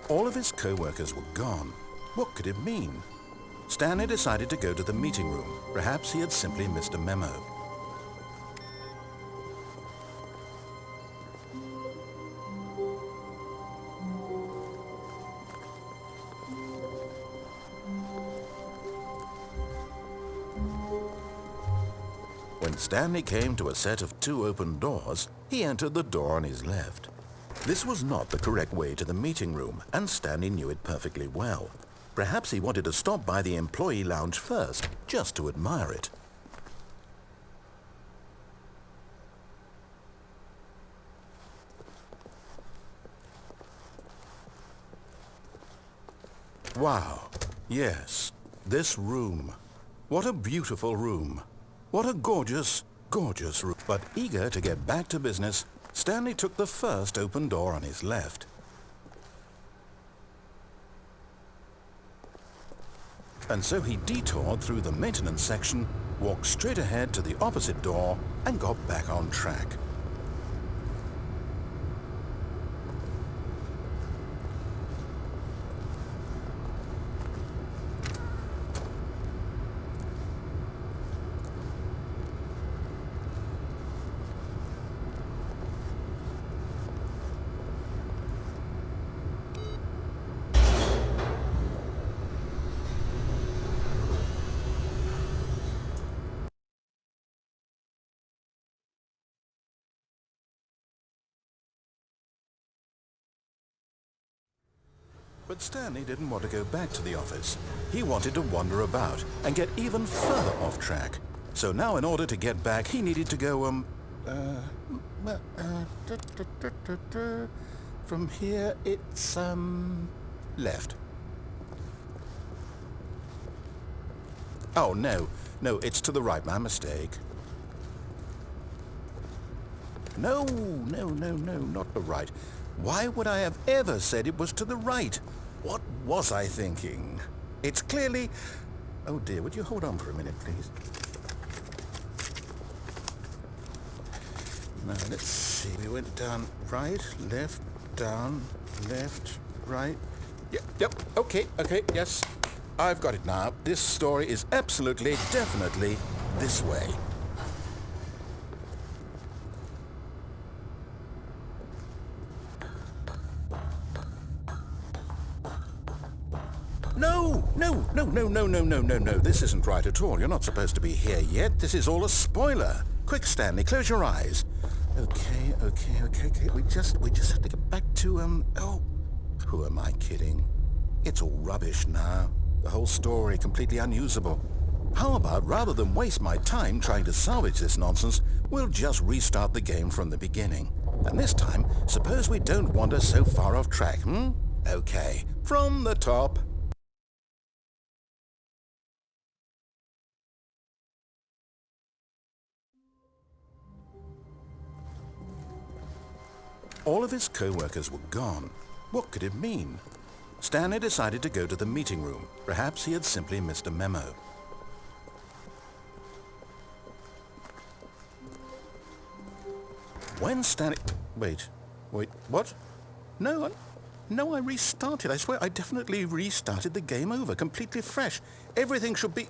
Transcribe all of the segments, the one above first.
All of his co-workers were gone. What could it mean? Stanley decided to go to the meeting room. Perhaps he had simply missed a memo. When Stanley came to a set of 2 open doors, he entered the door on his left. This was not the correct way to the meeting room, and Stanley knew it perfectly well. Perhaps he wanted to stop by the employee lounge first, just to admire it. Wow, yes, this room. What a beautiful room. What a gorgeous, gorgeous room. But eager to get back to business, Stanley took the first open door on his left. And so he detoured through the maintenance section, walked straight ahead to the opposite door, and got back on track. But Stanley didn't want to go back to the office. He wanted to wander about and get even further off track. So now in order to get back, he needed to go, from here it's, left. Oh, no, it's to the right, my mistake. No, not the right. Why would I have ever said it was to the right? What was I thinking? It's clearly... Oh dear, would you hold on for a minute, please? Now, let's see. We went down right, left, down, left, right. Yep, okay, yes. I've got it now. This story is absolutely, definitely this way. No. This isn't right at all. You're not supposed to be here yet. This is all a spoiler. Quick, Stanley, close your eyes. Okay. We just have to get back to, oh, who am I kidding? It's all rubbish now. The whole story completely unusable. How about, rather than waste my time trying to salvage this nonsense, we'll just restart the game from the beginning. And this time, suppose we don't wander so far off track, Okay, from the top. All of his co-workers were gone. What could it mean? Stanley decided to go to the meeting room. Perhaps he had simply missed a memo. When Stanley... Wait, what? No, I restarted. I swear I definitely restarted the game over, completely fresh. Everything should be...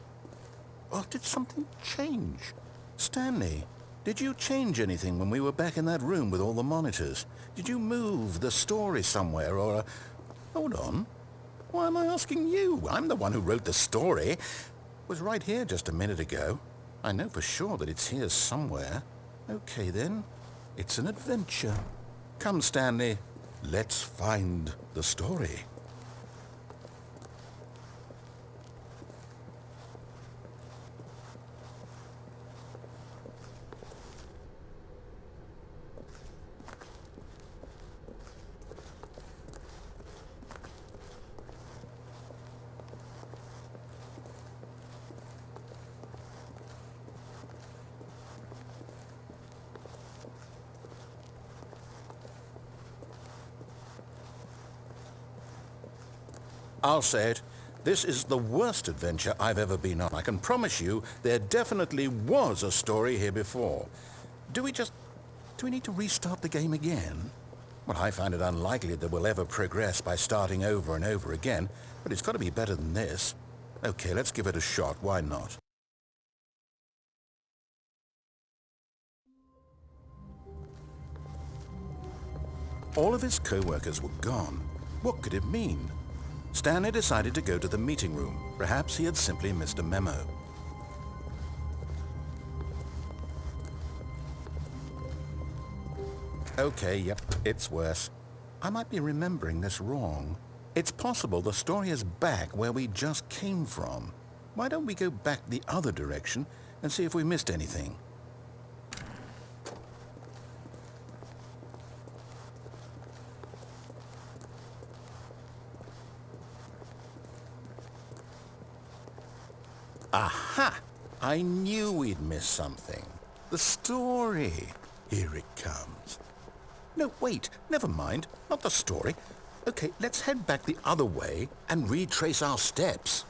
Oh, did something change? Stanley, did you change anything when we were back in that room with all the monitors? Did you move the story somewhere or... Hold on. Why am I asking you? I'm the one who wrote the story. It was right here just a minute ago. I know for sure that it's here somewhere. Okay, then. It's an adventure. Come, Stanley. Let's find the story. I'll say it. This is the worst adventure I've ever been on. I can promise you there definitely was a story here before. Do we need to restart the game again? Well, I find it unlikely that we'll ever progress by starting over and over again, but it's got to be better than this. Okay, let's give it a shot. Why not? All of his co-workers were gone. What could it mean? Stanley decided to go to the meeting room. Perhaps he had simply missed a memo. Okay, yep, it's worse. I might be remembering this wrong. It's possible the story is back where we just came from. Why don't we go back the other direction and see if we missed anything? Aha! I knew we'd missed something. The story. Here it comes. No, wait, never mind. Not the story. Okay, let's head back the other way and retrace our steps.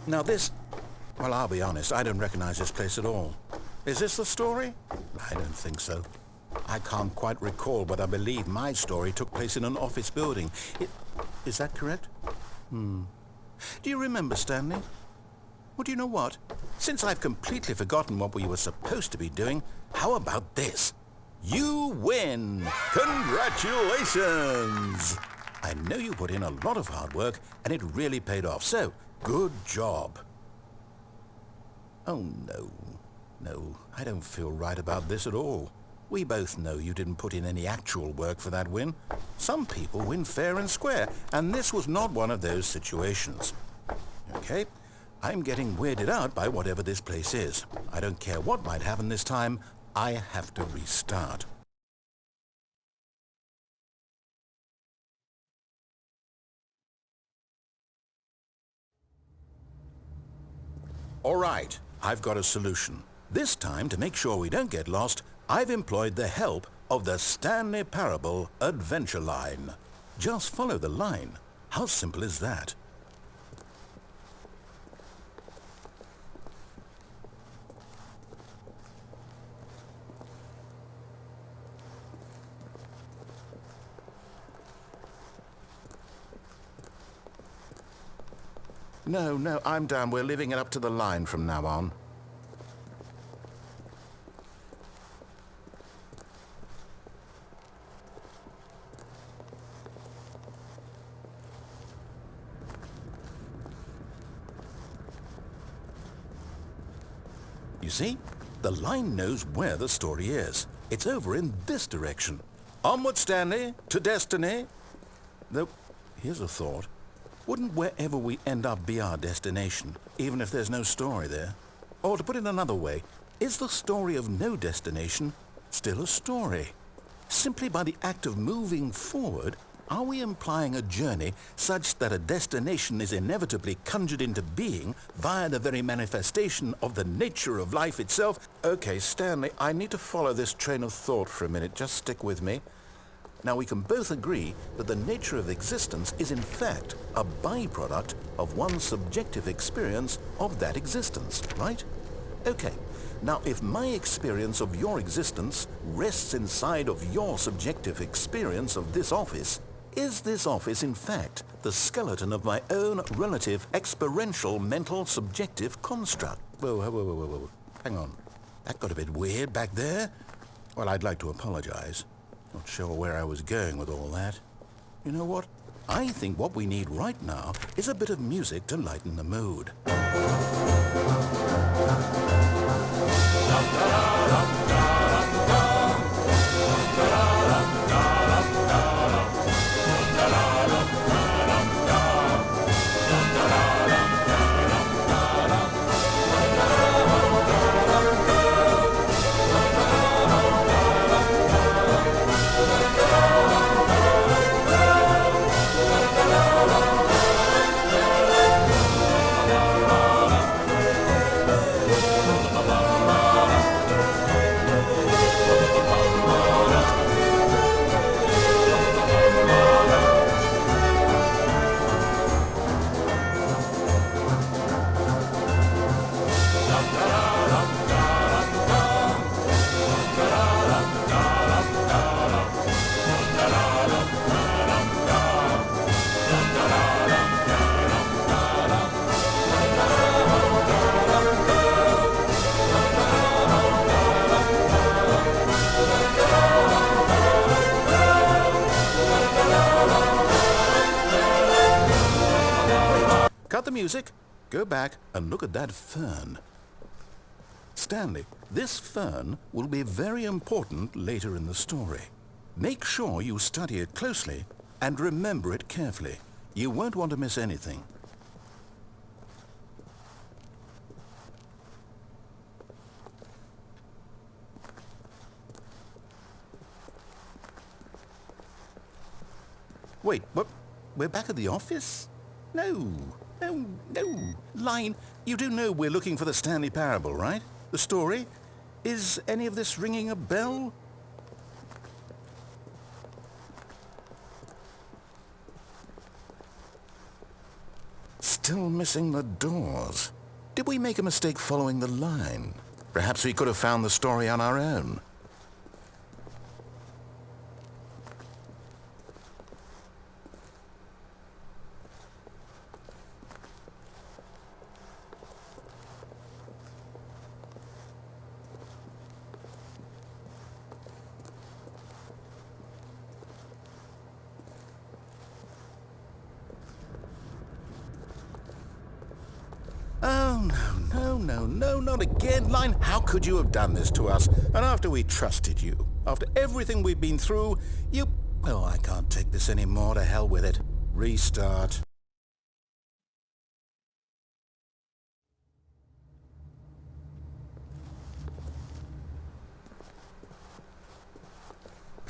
Now this... Well, I'll be honest, I don't recognize this place at all. Is this the story? I don't think so. I can't quite recall, but I believe my story took place in an office building. Is that correct? Do you remember, Stanley? Well, do you know what? Since I've completely forgotten what we were supposed to be doing, how about this? You win! Congratulations! I know you put in a lot of hard work, and it really paid off, so good job. Oh, no. No, I don't feel right about this at all. We both know you didn't put in any actual work for that win. Some people win fair and square, and this was not one of those situations. Okay, I'm getting weirded out by whatever this place is. I don't care what might happen this time. I have to restart. All right, I've got a solution. This time, to make sure we don't get lost, I've employed the help of the Stanley Parable Adventure Line. Just follow the line. How simple is that? No, I'm down. We're leaving it up to the line from now on. You see? The line knows where the story is. It's over in this direction. Onward, Stanley, to destiny. Though, here's a thought. Wouldn't wherever we end up be our destination, even if there's no story there? Or to put it another way, is the story of no destination still a story? Simply by the act of moving forward, are we implying a journey such that a destination is inevitably conjured into being via the very manifestation of the nature of life itself? Okay, Stanley, I need to follow this train of thought for a minute. Just stick with me. Now, we can both agree that the nature of existence is in fact a byproduct of one's subjective experience of that existence, right? Okay, now if my experience of your existence rests inside of your subjective experience of this office, is this office in fact the skeleton of my own relative experiential mental subjective construct? Whoa. Hang on. That got a bit weird back there. Well, I'd like to apologize. Not sure where I was going with all that. You know what? I think what we need right now is a bit of music to lighten the mood. music. Go back and look at that fern. Stanley, this fern will be very important later in the story. Make sure you study it closely and remember it carefully. You won't want to miss anything. Wait, what? We're back at the office? No. Line, you do know we're looking for the Stanley Parable, right? The story? Is any of this ringing a bell? Still missing the doors. Did we make a mistake following the line? Perhaps we could have found the story on our own. Oh, no, not again. Line, how could you have done this to us? And after we trusted you, after everything we've been through, you... Oh, I can't take this anymore. To hell with it. Restart.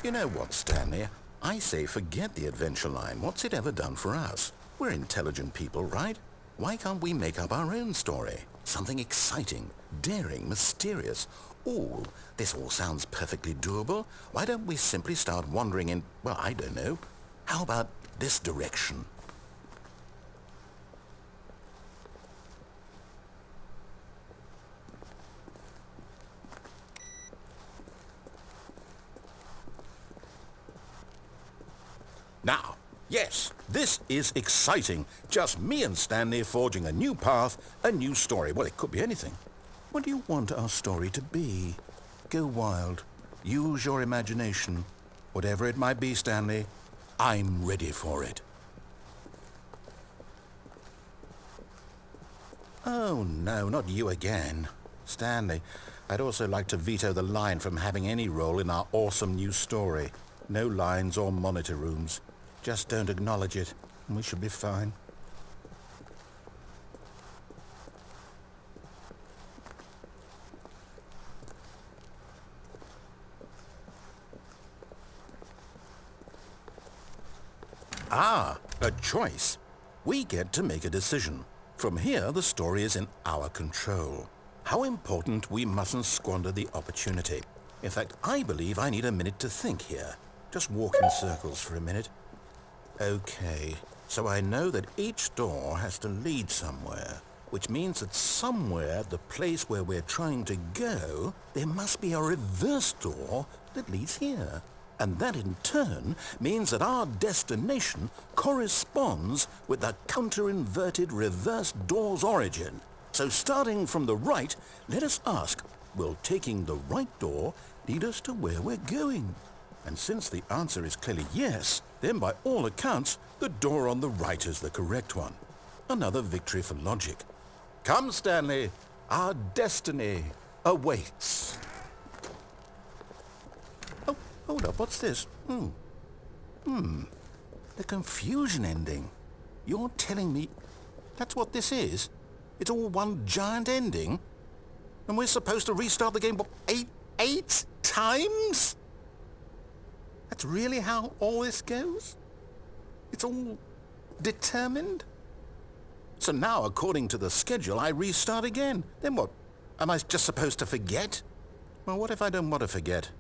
You know what, Stanley? I say forget the adventure line. What's it ever done for us? We're intelligent people, right? Why can't we make up our own story? Something exciting, daring, mysterious. Ooh, this all sounds perfectly doable. Why don't we simply start wandering in, well, I don't know. How about this direction? Now, yes, this is exciting. Just me and Stanley forging a new path, a new story. Well, it could be anything. What do you want our story to be? Go wild. Use your imagination. Whatever it might be, Stanley, I'm ready for it. Oh, no, not you again. Stanley, I'd also like to veto the line from having any role in our awesome new story. No lines or monitor rooms. Just don't acknowledge it, and we should be fine. Ah, a choice. We get to make a decision. From here, the story is in our control. How important we mustn't squander the opportunity. In fact, I believe I need a minute to think here. Just walk in circles for a minute. Okay, so I know that each door has to lead somewhere, which means that somewhere, the place where we're trying to go, there must be a reverse door that leads here. And that in turn means that our destination corresponds with the counter-inverted reverse door's origin. So starting from the right, let us ask, will taking the right door lead us to where we're going? And since the answer is clearly yes, then by all accounts, the door on the right is the correct one. Another victory for logic. Come, Stanley, our destiny awaits. Oh, hold up, what's this? The confusion ending. You're telling me that's what this is? It's all one giant ending? And we're supposed to restart the game, what, eight times? That's really how all this goes? It's all determined? So now, according to the schedule, I restart again. Then what? Am I just supposed to forget? Well, what if I don't want to forget?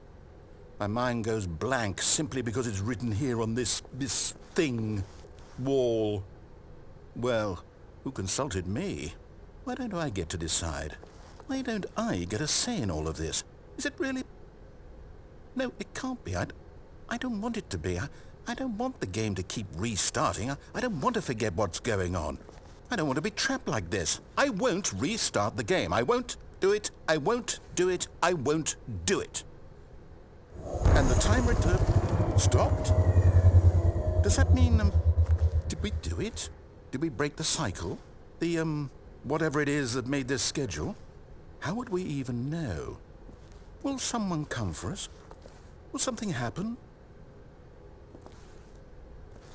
My mind goes blank simply because it's written here on this thing, wall. Well, who consulted me? Why don't I get to decide? Why don't I get a say in all of this? Is it really? No, it can't be. I don't want it to be. I don't want the game to keep restarting. I don't want to forget what's going on. I don't want to be trapped like this. I won't restart the game. I won't do it. I won't do it. I won't do it. And the timer stopped? Does that mean, did we do it? Did we break the cycle? The, whatever it is that made this schedule? How would we even know? Will someone come for us? Will something happen?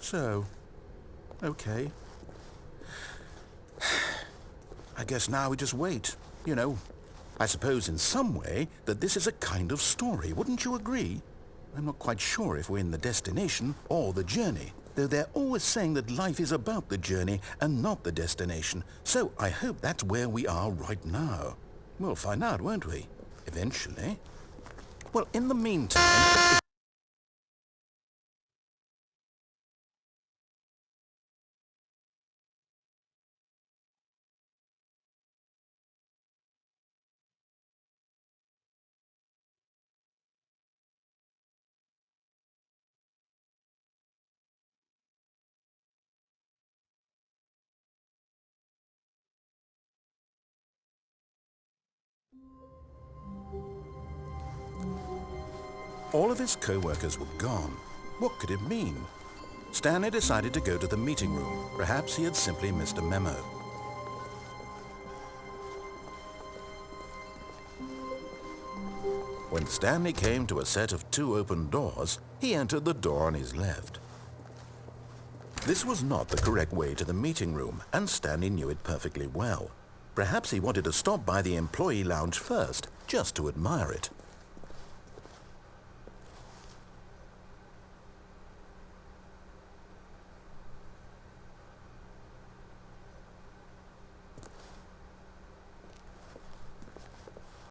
So, okay. I guess now we just wait. You know, I suppose in some way that this is a kind of story, wouldn't you agree? I'm not quite sure if we're in the destination or the journey, though they're always saying that life is about the journey and not the destination. So I hope that's where we are right now. We'll find out, won't we? Eventually. Well, in the meantime... All of his co-workers were gone. What could it mean? Stanley decided to go to the meeting room. Perhaps he had simply missed a memo. When Stanley came to a set of 2 open doors, he entered the door on his left. This was not the correct way to the meeting room, and Stanley knew it perfectly well. Perhaps he wanted to stop by the employee lounge first, just to admire it.